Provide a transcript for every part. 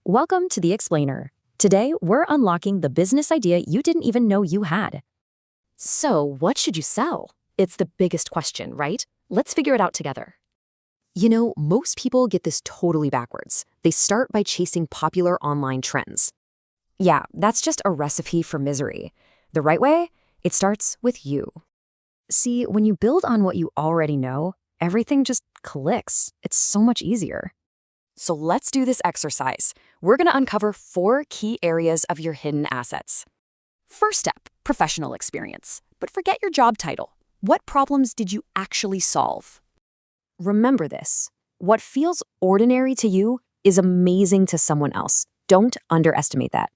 Welcome to The Explainer. Today, we're unlocking the business idea you didn't even know you had. So, what should you sell? It's the biggest question, right? Let's figure it out together. Most people get this totally backwards. They start by chasing popular online trends. Yeah, that's just a recipe for misery. The right way? It starts with you. See, when you build on what you already know, everything just clicks. It's so much easier. So let's do this exercise. We're going to uncover 4 key areas of your hidden assets. First step, professional experience. But forget your job title. What problems did you actually solve? Remember this. What feels ordinary to you is amazing to someone else. Don't underestimate that.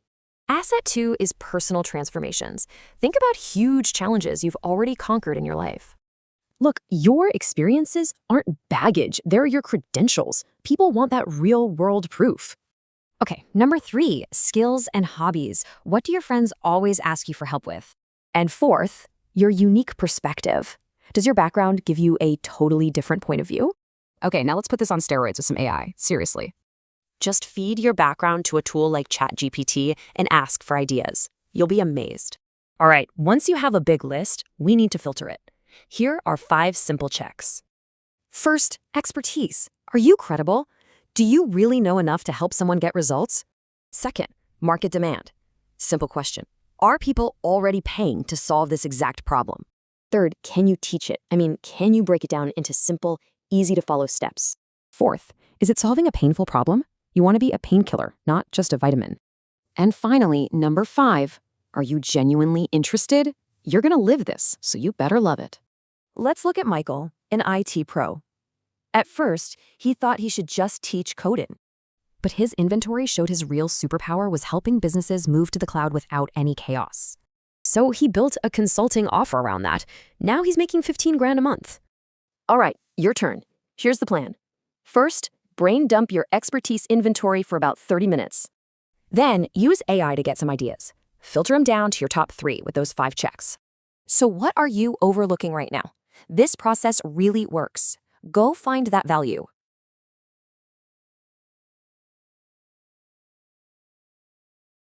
Asset 2 is personal transformations. Think about huge challenges you've already conquered in your life. Look, your experiences aren't baggage. They're your credentials. People want that real-world proof. Okay, number 3, skills and hobbies. What do your friends always ask you for help with? And fourth, your unique perspective. Does your background give you a totally different point of view? Okay, now let's put this on steroids with some AI. Seriously. Just feed your background to a tool like ChatGPT and ask for ideas. You'll be amazed. All right, once you have a big list, we need to filter it. Here are 5 simple checks. First, expertise. Are you credible? Do you really know enough to help someone get results? Second, market demand. Simple question. Are people already paying to solve this exact problem? Third, can you teach it? Can you break it down into simple, easy-to-follow steps? Fourth, is it solving a painful problem? You want to be a painkiller, not just a vitamin. And finally, number 5, are you genuinely interested? You're going to live this, so you better love it. Let's look at Michael, an IT pro. At first, he thought he should just teach coding. But his inventory showed his real superpower was helping businesses move to the cloud without any chaos. So he built a consulting offer around that. Now he's making 15 grand a month. All right, your turn. Here's the plan. First, brain dump your expertise inventory for about 30 minutes. Then use AI to get some ideas. Filter them down to your top 3 with those 5 checks. So what are you overlooking right now? This process really works. Go find that value.